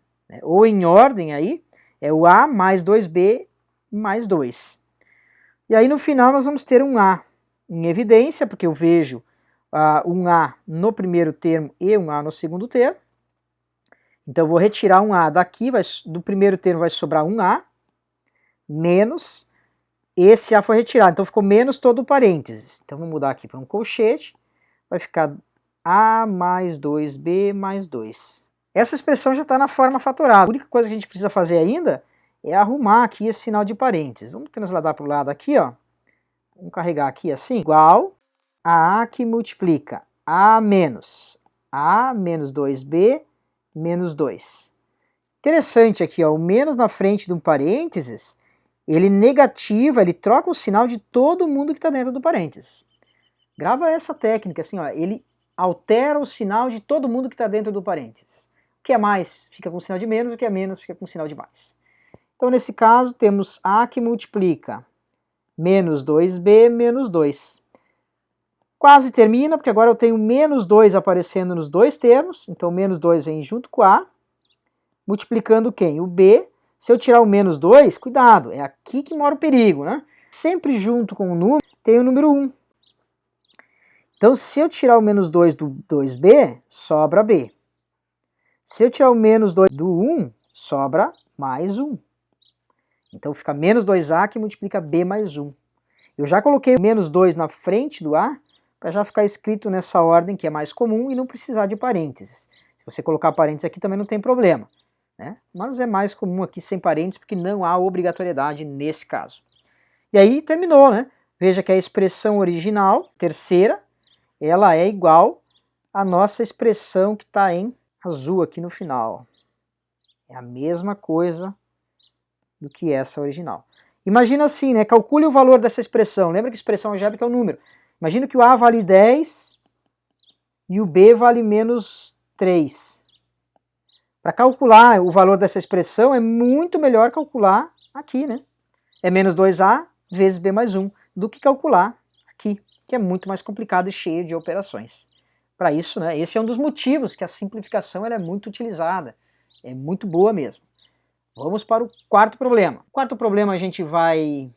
Ou em ordem aí, é o A mais 2B mais 2. E aí no final nós vamos ter um A em evidência, porque eu vejo um A no primeiro termo e um A no segundo termo. Então eu vou retirar um A daqui, do primeiro termo vai sobrar um A, menos, esse A foi retirado, então ficou menos todo o parênteses. Então vou mudar aqui para um colchete, vai ficar A mais 2B mais 2. Essa expressão já está na forma fatorada. A única coisa que a gente precisa fazer ainda é arrumar aqui esse sinal de parênteses. Vamos transladar para o lado aqui, ó. Vamos carregar aqui assim, igual a A que multiplica A menos 2B menos 2. Interessante aqui, ó, o menos na frente de um parênteses, ele negativa, ele troca o sinal de todo mundo que está dentro do parênteses. Grava essa técnica, assim, ó, ele altera o sinal de todo mundo que está dentro do parênteses. O que é mais fica com sinal de menos, o que é menos fica com sinal de mais. Então, nesse caso, temos A que multiplica menos 2B menos 2. Quase termina, porque agora eu tenho menos 2 aparecendo nos dois termos, então menos 2 vem junto com A, multiplicando quem? O B. Se eu tirar o menos 2, cuidado, é aqui que mora o perigo, né? Sempre junto com o número, tem o número 1. Então, se eu tirar o menos 2 do 2B, sobra B. Se eu tirar o menos 2 do 1, sobra mais 1. Então fica menos 2A que multiplica B mais 1. Eu já coloquei o menos 2 na frente do A, para já ficar escrito nessa ordem que é mais comum e não precisar de parênteses. Se você colocar parênteses aqui também não tem problema, né? Mas é mais comum aqui sem parênteses porque não há obrigatoriedade nesse caso. E aí terminou, né? Veja que a expressão original, terceira, ela é igual à nossa expressão que está em azul aqui no final. É a mesma coisa do que essa original. Imagina assim, né? Calcule o valor dessa expressão. Lembra que expressão algébrica é um número. Imagina que o A vale 10 e o B vale menos 3. Para calcular o valor dessa expressão é muito melhor calcular aqui, né? É menos 2A vezes B mais 1 do que calcular aqui, que é muito mais complicado e cheio de operações. Para isso, né, esse é um dos motivos que a simplificação ela é muito utilizada, é muito boa mesmo. Vamos para o quarto problema. O quarto problema a gente vai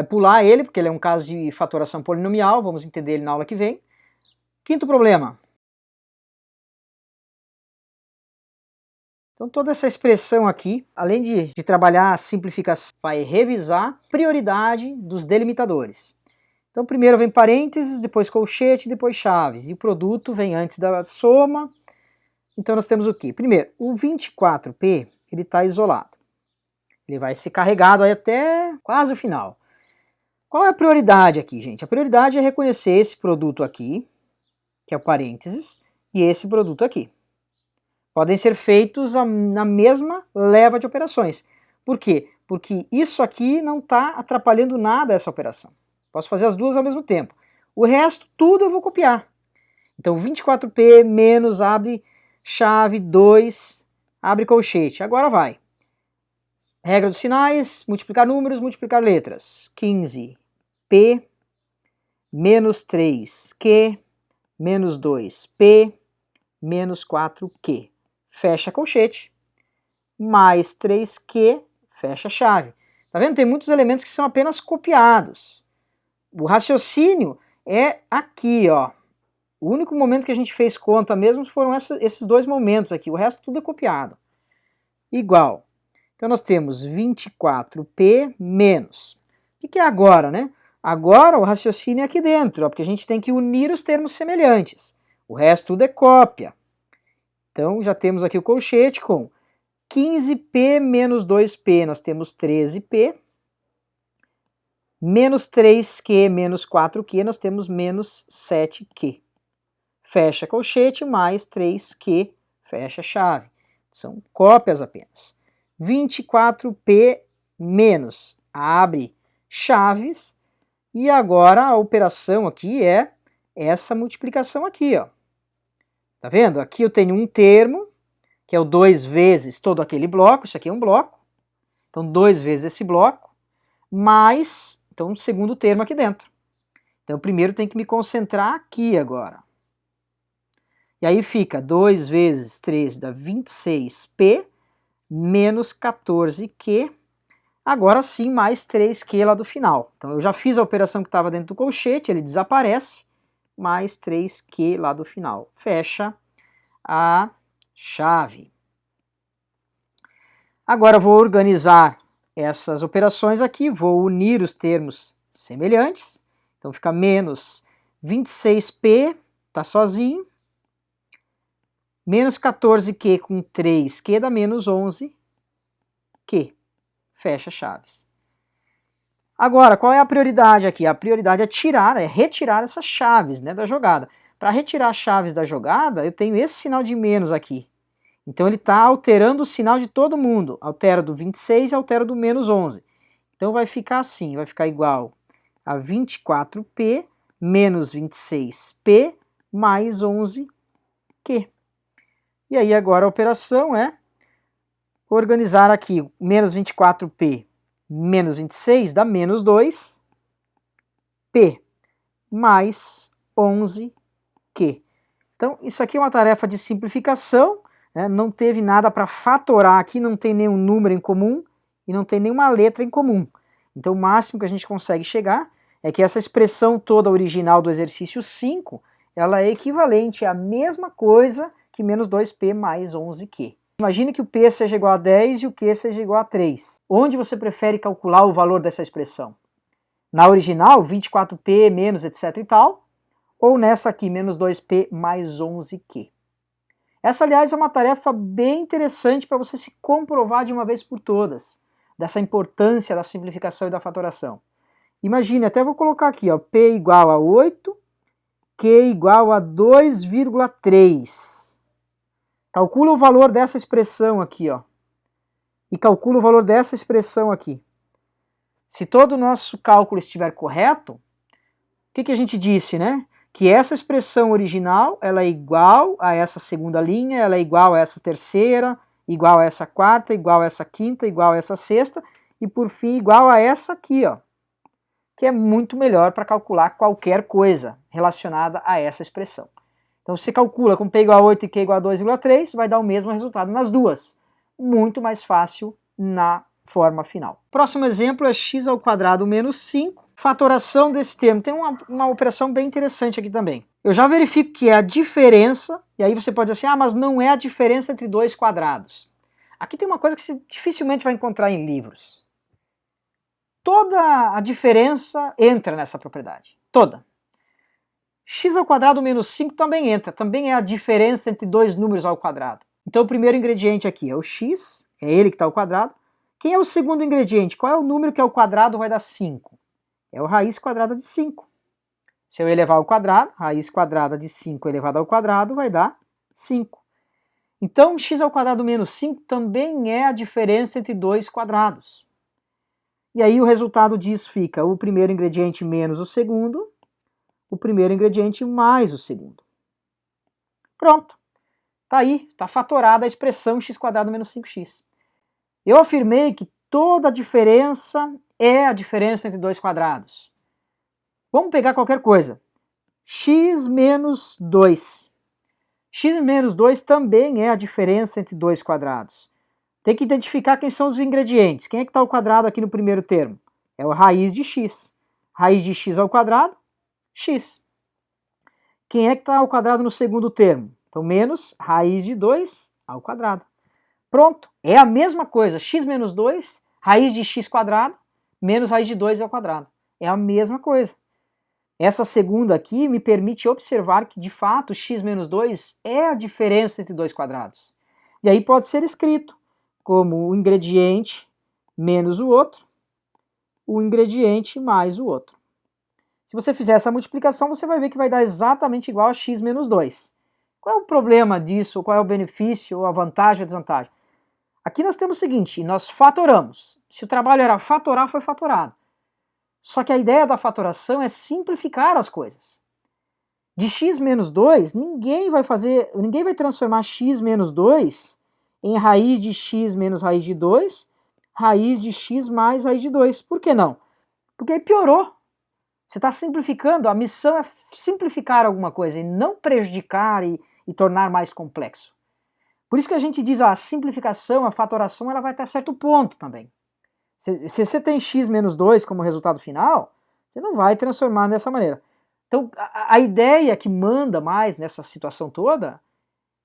pular ele, porque ele é um caso de fatoração polinomial, vamos entender ele na aula que vem. Quinto problema. Então toda essa expressão aqui, além de trabalhar a simplificação, vai revisar a prioridade dos delimitadores. Então primeiro vem parênteses, depois colchete, depois chaves, e o produto vem antes da soma. Então nós temos o quê? Primeiro, o 24P, ele está isolado. Ele vai ser carregado aí até quase o final. Qual é a prioridade aqui, gente? A prioridade é reconhecer esse produto aqui, que é o parênteses, e esse produto aqui. Podem ser feitos na mesma leva de operações. Por quê? Porque isso aqui não está atrapalhando nada essa operação. Posso fazer as duas ao mesmo tempo. O resto, tudo eu vou copiar. Então, 24P menos abre chave 2, abre colchete. Agora vai. Regra dos sinais, multiplicar números, multiplicar letras. 15P menos 3Q menos 2P menos 4Q. Fecha colchete. Mais 3Q, fecha a chave. Tá vendo? Tem muitos elementos que são apenas copiados. O raciocínio é aqui, ó. O único momento que a gente fez conta mesmo foram esses dois momentos aqui. O resto tudo é copiado. Igual. Então nós temos 24P menos. O que é agora, né? Agora o raciocínio é aqui dentro, ó, porque a gente tem que unir os termos semelhantes. O resto tudo é cópia. Então já temos aqui o colchete com 15P menos 2P, nós temos 13P. Menos 3Q menos 4Q, nós temos menos 7Q. Fecha colchete, mais 3Q fecha a chave. São cópias apenas. 24p menos, abre chaves, e agora a operação aqui é essa multiplicação aqui, ó. Tá vendo? Aqui eu tenho um termo, que é o 2 vezes todo aquele bloco, isso aqui é um bloco, então 2 vezes esse bloco, mais, então, o segundo termo aqui dentro. Então, primeiro tem que me concentrar aqui agora. E aí fica 2 vezes 13 dá 26p, menos 14q, agora sim mais 3q lá do final. Então eu já fiz a operação que estava dentro do colchete, ele desaparece, mais 3q lá do final. Fecha a chave. Agora eu vou organizar essas operações aqui, vou unir os termos semelhantes. Então fica menos 26p, está sozinho, menos 14q com 3q dá menos 11q. Fecha chaves. Agora, qual é a prioridade aqui? A prioridade é retirar essas chaves, né, da jogada. Para retirar as chaves da jogada, eu tenho esse sinal de menos aqui. Então ele está alterando o sinal de todo mundo. Altera do 26 e altera do menos 11. Então vai ficar assim, vai ficar igual a 24p menos 26p mais 11q. E aí agora a operação é organizar aqui menos 24p menos 26 dá menos 2p mais 11q. Então isso aqui é uma tarefa de simplificação, né? Não teve nada para fatorar aqui, não tem nenhum número em comum e não tem nenhuma letra em comum. Então o máximo que a gente consegue chegar é que essa expressão toda original do exercício 5, ela é equivalente à mesma coisa que menos 2p mais 11q. Imagine que o p seja igual a 10 e o q seja igual a 3. Onde você prefere calcular o valor dessa expressão? Na original, 24p menos etc e tal, ou nessa aqui, menos 2p mais 11q? Essa, aliás, é uma tarefa bem interessante para você se comprovar de uma vez por todas, dessa importância da simplificação e da fatoração. Imagine, até vou colocar aqui, ó, p igual a 8, q igual a 2,3. Calcula o valor dessa expressão aqui, ó. E calcula o valor dessa expressão aqui. Se todo o nosso cálculo estiver correto, o que a gente disse, né? Que essa expressão original, ela é igual a essa segunda linha, ela é igual a essa terceira, igual a essa quarta, igual a essa quinta, igual a essa sexta, e por fim igual a essa aqui, ó. Que é muito melhor para calcular qualquer coisa relacionada a essa expressão. Então você calcula com p igual a 8 e q igual a 2,3, vai dar o mesmo resultado nas duas. Muito mais fácil na forma final. Próximo exemplo é x ao quadrado menos 5. Fatoração desse termo. Tem uma operação bem interessante aqui também. Eu já verifico que é a diferença, e aí você pode dizer assim, ah, mas não é a diferença entre dois quadrados. Aqui tem uma coisa que você dificilmente vai encontrar em livros. Toda a diferença entra nessa propriedade. Toda. X ao quadrado menos 5 também entra, também é a diferença entre dois números ao quadrado. Então o primeiro ingrediente aqui é o x, é ele que está ao quadrado. Quem é o segundo ingrediente? Qual é o número que ao quadrado vai dar 5? É o raiz quadrada de 5. Se eu elevar ao quadrado, raiz quadrada de 5 elevado ao quadrado vai dar 5. Então x ao quadrado menos 5 também é a diferença entre dois quadrados. E aí o resultado disso fica o primeiro ingrediente menos o segundo, o primeiro ingrediente mais o segundo. Pronto. Está aí, está fatorada a expressão x² menos 5x. Eu afirmei que toda diferença é a diferença entre dois quadrados. Vamos pegar qualquer coisa. X menos 2. X menos 2 também é a diferença entre dois quadrados. Tem que identificar quem são os ingredientes. Quem é que está ao quadrado aqui no primeiro termo? É o raiz de x. Raiz de x ao quadrado, x. Quem é que está ao quadrado no segundo termo? Então, menos raiz de 2 ao quadrado. Pronto, é a mesma coisa. X menos 2, raiz de x quadrado, menos raiz de 2 ao quadrado. É a mesma coisa. Essa segunda aqui me permite observar que, de fato, x menos 2 é a diferença entre dois quadrados. E aí pode ser escrito como o ingrediente menos o ingrediente mais o outro. Se você fizer essa multiplicação, você vai ver que vai dar exatamente igual a x menos 2. Qual é o problema disso? Qual é o benefício, ou a vantagem ou a desvantagem? Aqui nós temos o seguinte, nós fatoramos. Se o trabalho era fatorar, foi fatorado. Só que a ideia da fatoração é simplificar as coisas. De x menos 2, ninguém vai transformar x menos 2 em raiz de x menos raiz de 2, raiz de x mais raiz de 2. Por que não? Porque aí piorou. Você está simplificando, a missão é simplificar alguma coisa e não prejudicar e tornar mais complexo. Por isso que a gente diz a simplificação, a fatoração, ela vai até certo ponto também. Se você tem x menos 2 como resultado final, você não vai transformar dessa maneira. Então, a ideia que manda mais nessa situação toda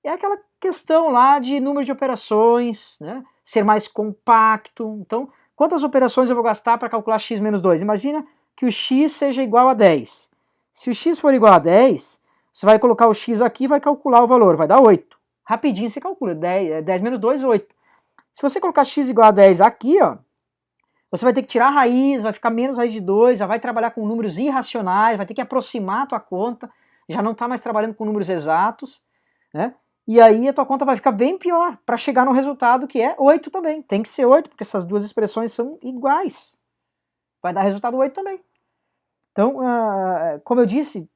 é aquela questão lá de número de operações, né? Ser mais compacto. Então, quantas operações eu vou gastar para calcular x menos 2? Imagina que o x seja igual a 10. Se o x for igual a 10, você vai colocar o x aqui e vai calcular o valor, vai dar 8. Rapidinho você calcula, 10 menos 2, 8. Se você colocar x igual a 10 aqui, ó, você vai ter que tirar a raiz, vai ficar menos raiz de 2, já vai trabalhar com números irracionais, vai ter que aproximar a tua conta, já não está mais trabalhando com números exatos, né? E aí a tua conta vai ficar bem pior, para chegar no resultado que é 8 também. Tem que ser 8, porque essas duas expressões são iguais. Vai dar resultado 8 também. Então, como eu disse,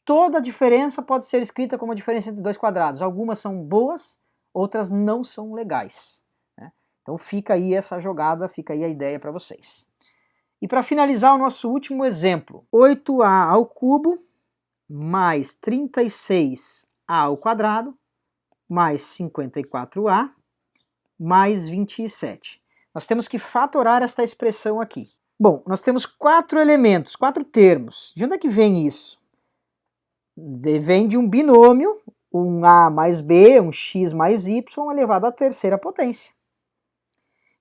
toda diferença pode ser escrita como a diferença entre dois quadrados. Algumas são boas, outras não são legais. Então fica aí essa jogada, fica aí a ideia para vocês. E para finalizar o nosso último exemplo, 8a ao cubo mais 36a ao quadrado mais 54a mais 27. Nós temos que fatorar esta expressão aqui. Bom, nós temos 4 elementos, 4 termos. De onde é que vem isso? Vem de um binômio, um a mais b, um x mais y elevado à terceira potência.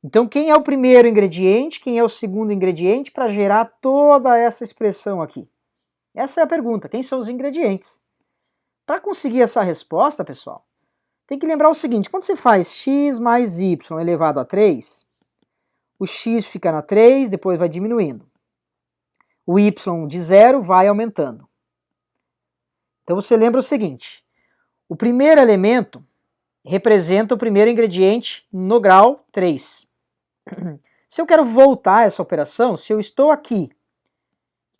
Então, quem é o primeiro ingrediente, quem é o segundo ingrediente para gerar toda essa expressão aqui? Essa é a pergunta, quem são os ingredientes? Para conseguir essa resposta, pessoal, tem que lembrar o seguinte, quando você faz x mais y elevado a 3, o x fica na 3, depois vai diminuindo. O y de 0 vai aumentando. Então você lembra o seguinte, o primeiro elemento representa o primeiro ingrediente no grau 3. Se eu quero voltar essa operação, se eu estou aqui,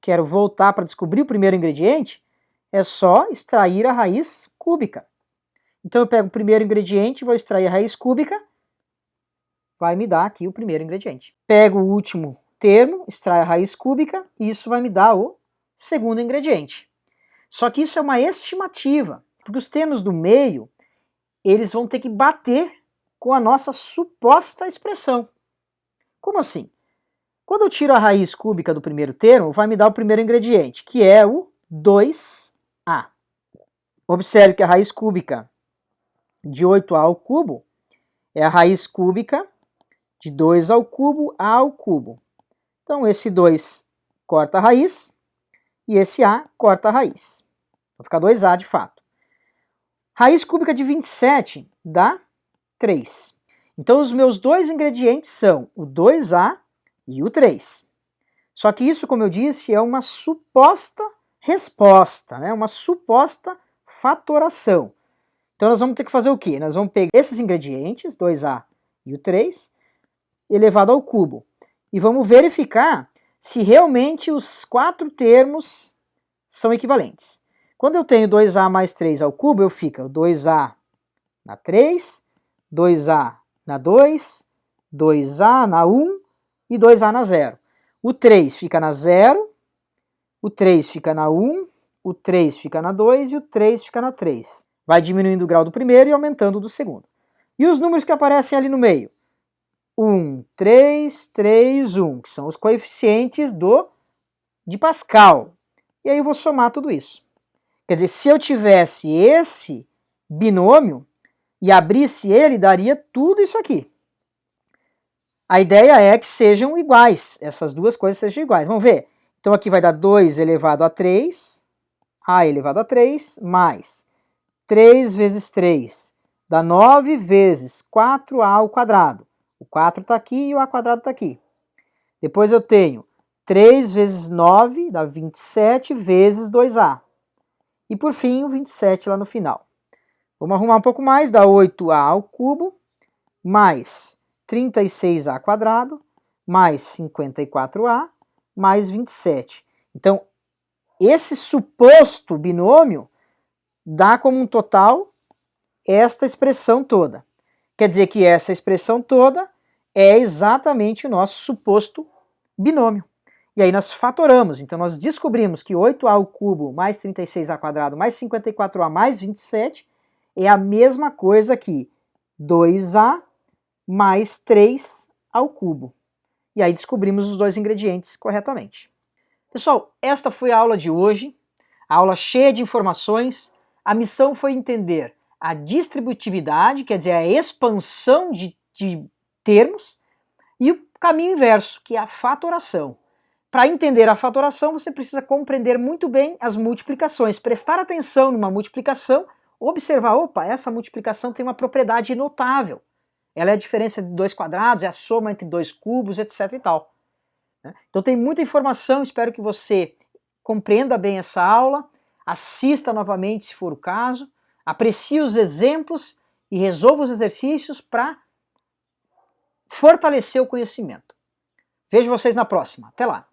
quero voltar para descobrir o primeiro ingrediente, é só extrair a raiz cúbica. Então eu pego o primeiro ingrediente, vou extrair a raiz cúbica, vai me dar aqui o primeiro ingrediente. Pego o último termo, extraio a raiz cúbica, e isso vai me dar o segundo ingrediente. Só que isso é uma estimativa, porque os termos do meio, eles vão ter que bater com a nossa suposta expressão. Como assim? Quando eu tiro a raiz cúbica do primeiro termo, vai me dar o primeiro ingrediente, que é o 2a. Observe que a raiz cúbica de 8a ao cubo é a raiz cúbica de 2 ao cubo, a ao cubo. Então esse 2 corta a raiz e esse a corta a raiz. Vai ficar 2a de fato. Raiz cúbica de 27 dá 3. Então os meus dois ingredientes são o 2a e o 3. Só que isso, como eu disse, é uma suposta resposta, né? Uma suposta fatoração. Então nós vamos ter que fazer o quê? Nós vamos pegar esses ingredientes, 2a e o 3, elevado ao cubo, e vamos verificar se realmente os 4 termos são equivalentes. Quando eu tenho 2a mais 3 ao cubo, eu fico 2a na 3, 2a na 2, 2a na 1 e 2a na 0. O 3 fica na 0, o 3 fica na 1, o 3 fica na 2 e o 3 fica na 3. Vai diminuindo o grau do primeiro e aumentando o do segundo. E os números que aparecem ali no meio? 1, 3, 3, 1, que são os coeficientes de Pascal. E aí eu vou somar tudo isso. Quer dizer, se eu tivesse esse binômio e abrisse ele, daria tudo isso aqui. A ideia é que sejam iguais, essas duas coisas sejam iguais. Vamos ver? Então aqui vai dar 2 elevado a 3, a elevado a 3, mais 3 vezes 3, dá 9 vezes 4a ao quadrado. O 4 está aqui e o a quadrado está aqui. Depois eu tenho 3 vezes 9, dá 27 vezes 2a. E por fim o 27 lá no final. Vamos arrumar um pouco mais, dá 8a ao cubo, mais 36a quadrado, mais 54a, mais 27. Então, esse suposto binômio dá como um total esta expressão toda. Quer dizer que essa expressão toda é exatamente o nosso suposto binômio. E aí nós fatoramos, então nós descobrimos que 8a ao cubo mais 36a quadrado mais 54a mais 27 é a mesma coisa que 2a mais 3 ao cubo. E aí descobrimos os dois ingredientes corretamente. Pessoal, esta foi a aula de hoje, a aula cheia de informações. A missão foi entender a distributividade, quer dizer, a expansão de termos, e o caminho inverso, que é a fatoração. Para entender a fatoração, você precisa compreender muito bem as multiplicações, prestar atenção numa multiplicação, observar, opa, essa multiplicação tem uma propriedade notável. Ela é a diferença de dois quadrados, é a soma entre dois cubos, etc e tal. Então tem muita informação, espero que você compreenda bem essa aula, assista novamente se for o caso, aprecie os exemplos e resolva os exercícios para fortalecer o conhecimento. Vejo vocês na próxima. Até lá!